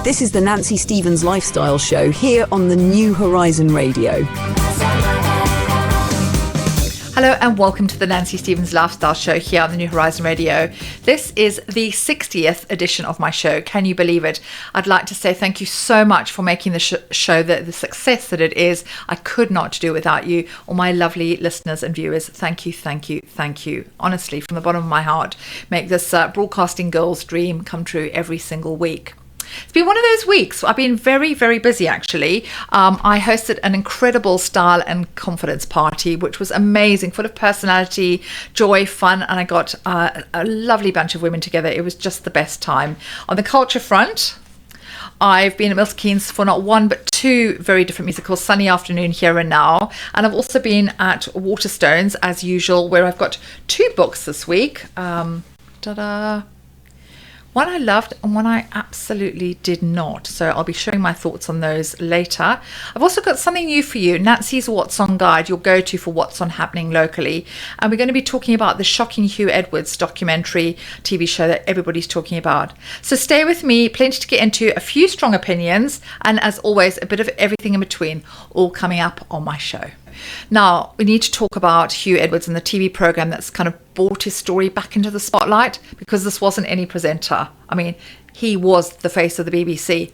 This is the Nancy Stevens Lifestyle Show here on the New Horizon Radio. Hello and welcome to the Nancy Stevens Lifestyle Show here on the New Horizon Radio. This is the 60th edition of my show. Can you believe it? I'd like to say thank you so much for making the show the success that it is. I could not do it without you, all my lovely listeners and viewers. Thank you, thank you, thank you. Honestly, from the bottom of my heart, make this broadcasting girl's dream come true every single week. It's been one of those weeks. I've been very, very busy, actually. I hosted an incredible style and confidence party, which was amazing, full of personality, joy, fun, and I got a lovely bunch of women together. It was just the best time. On the culture front, I've been at Milton Keynes for not one but two very different musicals, Sunny Afternoon, Here and Now, and I've also been at Waterstones, as usual, where I've got two books this week. One I loved and one I absolutely did not. So I'll be sharing my thoughts on those later. I've also got something new for you, Nancy's What's On Guide, your go-to for what's on happening locally. And we're going to be talking about the shocking Huw Edwards documentary TV show that everybody's talking about. So stay with me, plenty to get into, a few strong opinions, and as always, a bit of everything in between, all coming up on my show. Now, we need to talk about Huw Edwards and the TV program that's kind of brought his story back into the spotlight, because this wasn't any presenter. I mean, he was the face of the BBC,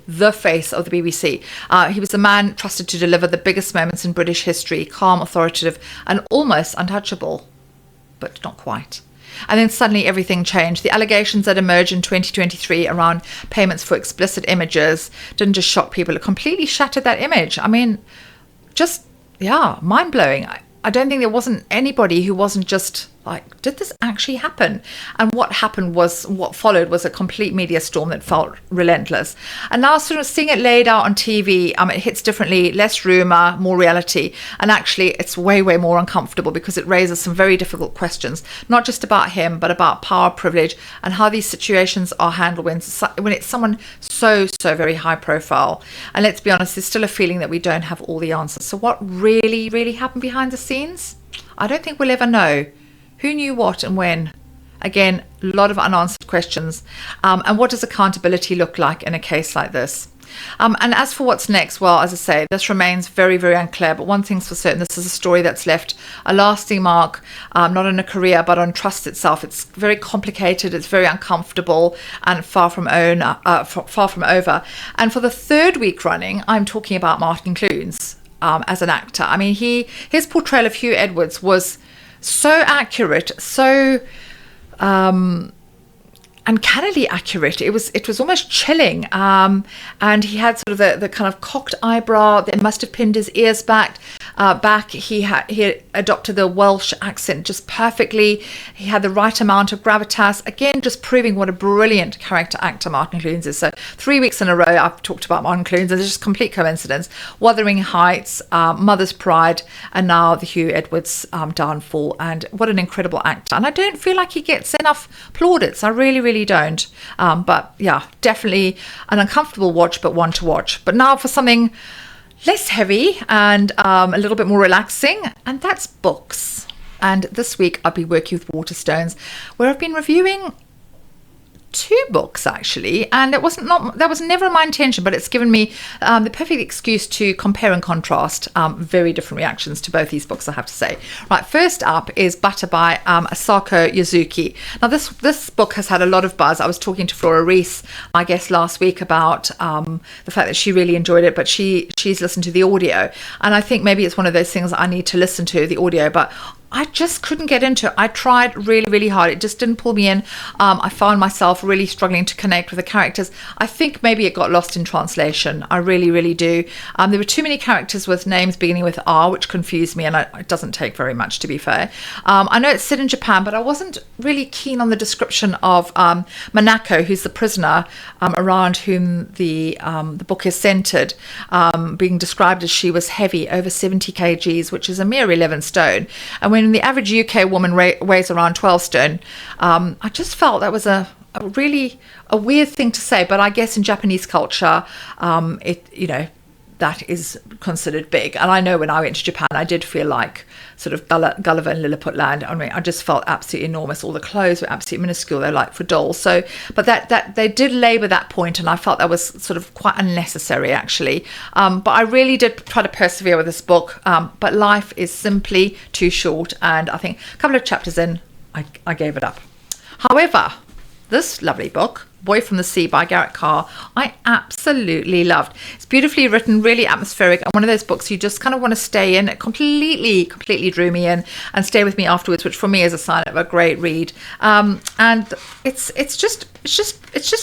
He was the man trusted to deliver the biggest moments in British history, calm, authoritative, and almost untouchable, but not quite. And then suddenly everything changed. The allegations that emerged in 2023 around payments for explicit images didn't just shock people, it completely shattered that image. I mean, mind-blowing. I don't think there wasn't anybody who wasn't just like, did this actually happen? And what followed was a complete media storm that felt relentless. And now sort of seeing it laid out on TV, it hits differently, less rumor, more reality. And actually it's way, way more uncomfortable because it raises some very difficult questions, not just about him, but about power, privilege, and how these situations are handled when it's someone so very high profile. And let's be honest, there's still a feeling that we don't have all the answers. So what really, really happened behind the scenes? I don't think we'll ever know. Who knew what and when? Again, a lot of unanswered questions. And what does accountability look like in a case like this? And as for what's next, well, as I say, this remains very, very unclear. But one thing's for certain, this is a story that's left a lasting mark, not on a career, but on trust itself. It's very complicated, it's very uncomfortable, and far from over. And for the third week running, I'm talking about Martin Clunes as an actor. I mean, his portrayal of Huw Edwards was so accurate, so uncannily accurate. It was almost chilling. And he had sort of the kind of cocked eyebrow that must have pinned his ears back. He adopted the Welsh accent just perfectly. He had the right amount of gravitas. Again, just proving what a brilliant character actor Martin Clunes is. So 3 weeks in a row, I've talked about Martin Clunes, and it's just complete coincidence. Wuthering Heights, Mother's Pride, and now the Huw Edwards downfall. And what an incredible actor. And I don't feel like he gets enough plaudits. I really, really don't. But yeah, definitely an uncomfortable watch, but one to watch. But now for something less heavy and a little bit more relaxing, and that's books. And this week I'll be working with Waterstones, where I've been reviewing two books actually, and that was never my intention, but it's given me the perfect excuse to compare and contrast very different reactions to both these books, I have to say. Right, first up is Butter by Asako Yuzuki. Now this book has had a lot of buzz. I was talking to Flora Reese, my guest last week, about the fact that she really enjoyed it, but she's listened to the audio, and I think maybe it's one of those things that I need to listen to the audio, but I just couldn't get into it. I tried really, really hard. It just didn't pull me in. I found myself really struggling to connect with the characters. I think maybe it got lost in translation. I really, really do. There were too many characters with names beginning with R, which confused me, and it doesn't take very much, to be fair. I know it's set in Japan, but I wasn't really keen on the description of Manako, who's the prisoner around whom the book is centered, being described as she was heavy, over 70 kgs, which is a mere 11 stone. And when the average UK woman weighs around 12 stone, I just felt that was a really weird thing to say. But I guess in Japanese culture, that is considered big. And I know when I went to Japan, I did feel like sort of Gulliver in Lilliputland. I mean, I just felt absolutely enormous. All the clothes were absolutely minuscule. They're like for dolls. So, but that they did labour that point, and I felt that was sort of quite unnecessary, actually. But I really did try to persevere with this book. But life is simply too short, and I think a couple of chapters in, I gave it up. However, this lovely book, Boy from the Sea by Garrett Carr, I absolutely loved. It's beautifully written, really atmospheric, and one of those books you just kind of want to stay in. It completely drew me in and stay with me afterwards, which for me is a sign of a great read. And it's just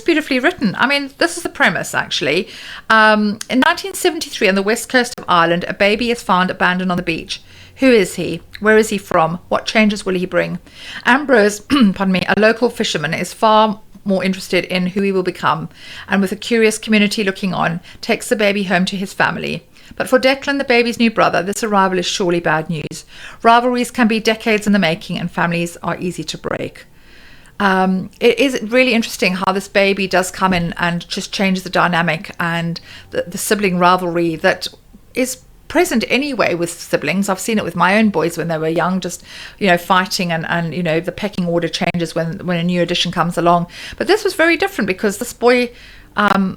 beautifully written. I mean, this is the premise, actually. In 1973, on the west coast of Ireland, a baby is found abandoned on the beach. Who is he? Where is he from? What changes will he bring? Ambrose, pardon me, a local fisherman, is far more interested in who he will become, and with a curious community looking on, takes the baby home to his family. But for Declan, the baby's new brother, this arrival is surely bad news. Rivalries can be decades in the making, and families are easy to break. It is really interesting how this baby does come in and just change the dynamic and the sibling rivalry that is present anyway with siblings. I've seen it with my own boys when they were young, just fighting, and the pecking order changes when a new addition comes along. But this was very different because this boy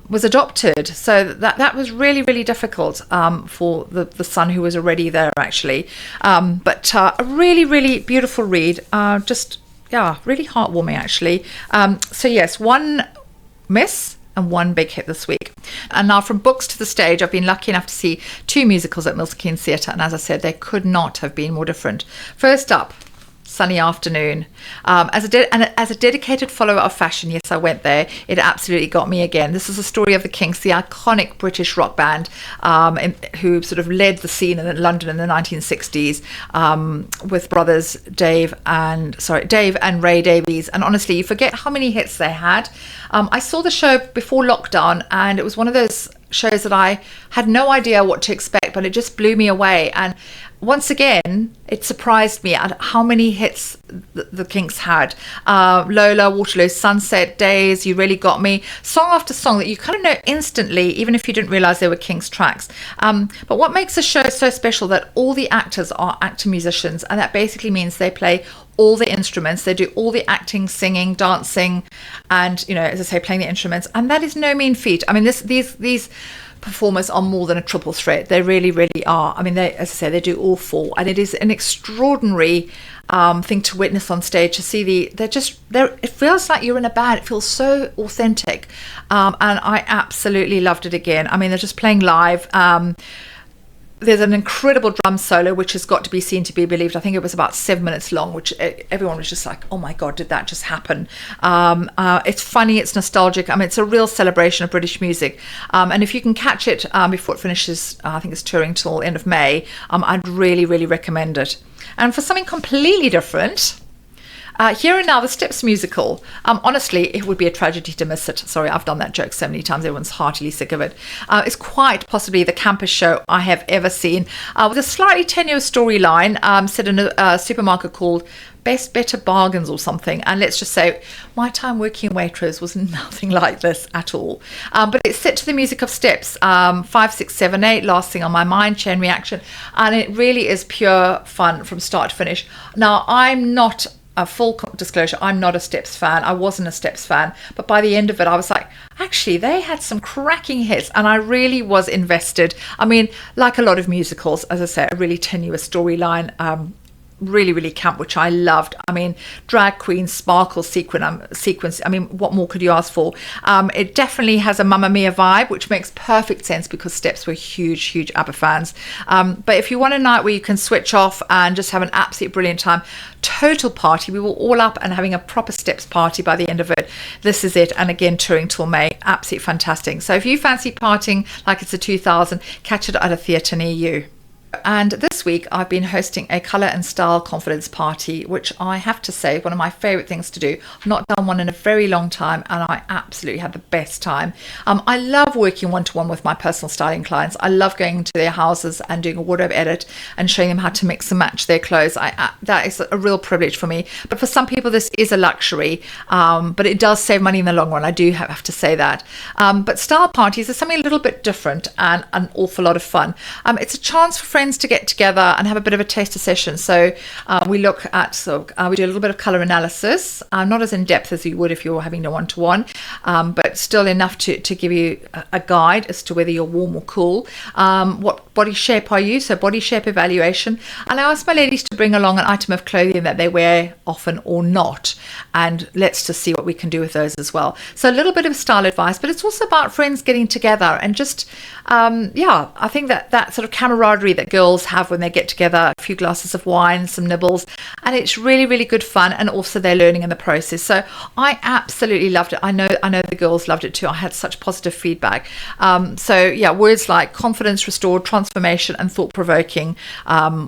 was adopted, so that was really difficult for the son who was already there, actually. But a really beautiful read, really heartwarming, actually. So yes, one miss and one big hit this week. And now from books to the stage, I've been lucky enough to see 2 musicals at Milton Keynes Theatre, and as I said, they could not have been more different. First up, Sunny Afternoon. As a dedicated follower of fashion, yes, I went there. It absolutely got me again. This is the story of the Kinks, the iconic British rock band who sort of led the scene in London in the 1960s with brothers Dave and Ray Davies. And honestly, you forget how many hits they had. I saw the show before lockdown, and it was one of those shows that I had no idea what to expect, but it just blew me away. And once again, it surprised me at how many hits the Kinks had. Lola, Waterloo, Sunset, Days, You Really Got Me. Song after song that you kind of know instantly, even if you didn't realise they were Kinks tracks. But what makes the show so special that all the actors are actor musicians, and that basically means they play all the instruments. They do all the acting, singing, dancing, and, as I say, playing the instruments. And that is no mean feat. I mean, these performers are more than a triple threat. They really are. I mean, as I say, they do all 4, and it is an extraordinary thing to witness on stage, to see it feels like you're in a band. It feels so authentic, and I absolutely loved it again. I mean, they're just playing live. There's an incredible drum solo which has got to be seen to be believed. I think it was about 7 minutes long, which everyone was just like, oh my God, did that just happen? It's funny, it's nostalgic. I mean, it's a real celebration of British music. And if you can catch it before it finishes, I think it's touring till end of May, I'd really recommend it. And for something completely different, Here and Now, the Steps musical. Honestly, it would be a tragedy to miss it. Sorry, I've done that joke so many times. Everyone's heartily sick of it. It's quite possibly the campus show I have ever seen, with a slightly tenuous storyline set in a supermarket called Best Better Bargains or something. And let's just say my time working in Waitrose was nothing like this at all. But it's set to the music of Steps, 5, 6, 7, 8, Last Thing on My Mind, Chain Reaction. And it really is pure fun from start to finish. Now, I'm not... full disclosure, I'm not a Steps fan. I wasn't a Steps fan, but by the end of it, I was like, actually, they had some cracking hits, and I really was invested. I mean, like a lot of musicals, as I say, a really tenuous storyline, really camp, which I loved. I mean, drag queen sparkle sequence. I mean, what more could you ask for? It definitely has a Mamma Mia vibe, which makes perfect sense because Steps were huge ABBA fans. But if you want a night where you can switch off and just have an absolutely brilliant time, total party, we were all up and having a proper Steps party by the end of it. This is it. And again, touring till May, absolutely fantastic. So if you fancy partying like it's a 2000, catch it at a theatre near you. And this week I've been hosting a colour and style confidence party, which I have to say one of my favourite things to do. I've not done one in a very long time, and I absolutely had the best time. I love working one-to-one with my personal styling clients. I love going to their houses and doing a wardrobe edit and showing them how to mix and match their clothes. That is a real privilege for me. But for some people, this is a luxury, but it does save money in the long run. I do have to say that. But style parties are something a little bit different and an awful lot of fun. It's a chance for friends to get together and have a bit of a taster session. So we look at, we do a little bit of color analysis, not as in depth as you would if you were having a one-to-one, but still enough to give you a guide as to whether you're warm or cool. What body shape are you? So body shape evaluation. And I ask my ladies to bring along an item of clothing that they wear often or not. And let's just see what we can do with those as well. So a little bit of style advice, but it's also about friends getting together and just, I think that sort of camaraderie that girls have when they get together, a few glasses of wine, some nibbles, and it's really, really good fun, and also they're learning in the process. So I absolutely loved it. I know the girls loved it too. I had such positive feedback. Words like confidence restored, transformation, and thought-provoking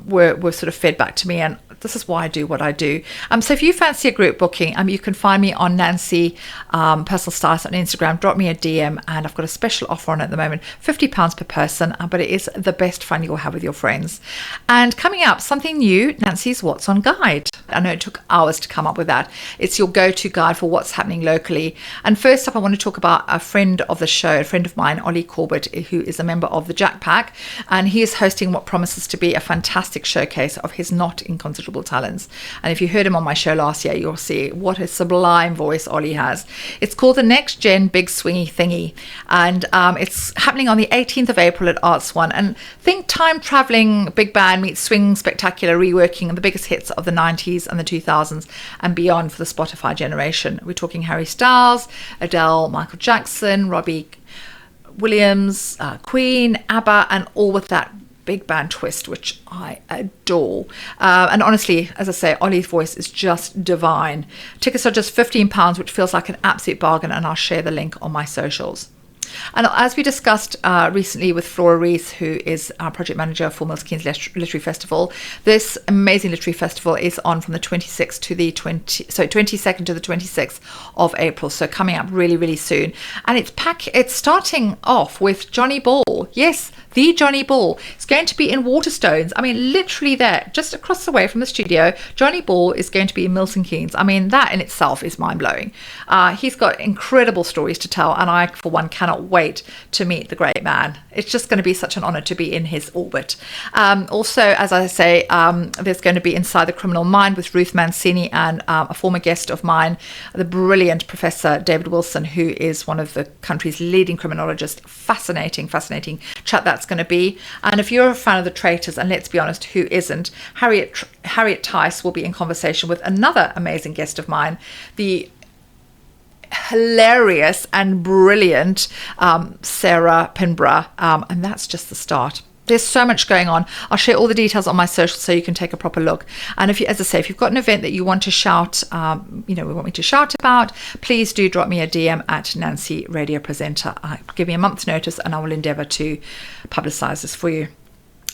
were sort of fed back to me, and this is why I do what I do. So if you fancy a group booking, you can find me on Nancy Personal Stylist on Instagram. Drop me a DM, and I've got a special offer on at the moment, £50 per person, but it is the best fun you'll have with your friends. And coming up, something new, Nancy's What's On Guide. I know it took hours to come up with that. It's your go-to guide for what's happening locally. And first up, I want to talk about a friend of the show, a friend of mine, Ollie Corbett, who is a member of the Jack Pack, and he is hosting what promises to be a fantastic showcase of his not inconsiderable talents. And if you heard him on my show last year, you'll see what a sublime voice Ollie has. It's called the Next Gen Big Swingy Thingy, and it's happening on the 18th of April at Arts One. And think time traveling big band meets swing spectacular reworking of the biggest hits of the 90s and the 2000s and beyond for the Spotify generation. We're talking Harry Styles, Adele, Michael Jackson, Robbie Williams, Queen, ABBA, and all with that big band twist, which I adore. And honestly, as I say, Ollie's voice is just divine. Tickets are just £15, which feels like an absolute bargain, and I'll share the link on my socials. And as we discussed recently with Flora Rees, who is our project manager for Milton Keynes Literary Festival, this amazing literary festival is on from the 22nd to the 26th of April. So coming up really, really soon. And it's starting off with Johnny Ball. Yes, the Johnny Ball. It's going to be in Waterstones. Literally there, just across the way from the studio. Johnny Ball is going to be in Milton Keynes. That in itself is mind-blowing. He's got incredible stories to tell, and I, for one, cannot wait to meet the great man. It's just going to be such an honor to be in his orbit. Also, as I say, there's going to be Inside the Criminal Mind with Ruth Mancini and a former guest of mine, the brilliant Professor David Wilson, who is one of the country's leading criminologists. Fascinating chat that's going to be. And if you're a fan of the Traitors, and let's be honest, who isn't, Harriet Tice will be in conversation with another amazing guest of mine, the hilarious and brilliant Sarah Pinborough, and that's just the start. There's so much going on. I'll share all the details on my socials so you can take a proper look. And if you've got an event that you want to shout, we want me to shout about, please do drop me a DM at Nancy Radio Presenter. Give me a month's notice and I will endeavour to publicise this for you.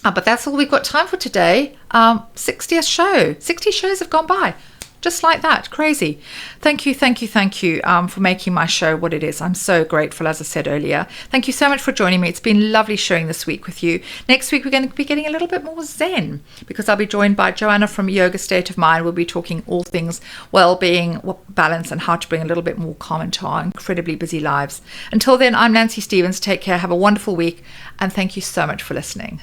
But that's all we've got time for today. 60th show. 60 shows have gone by. Just like that. Crazy. Thank you for making my show what it is. I'm so grateful, as I said earlier. Thank you so much for joining me. It's been lovely sharing this week with you. Next week, we're going to be getting a little bit more zen because I'll be joined by Joanna from Yoga State of Mind. We'll be talking all things well-being, balance, and how to bring a little bit more calm into our incredibly busy lives. Until then, I'm Nancy Stevens. Take care. Have a wonderful week. And thank you so much for listening.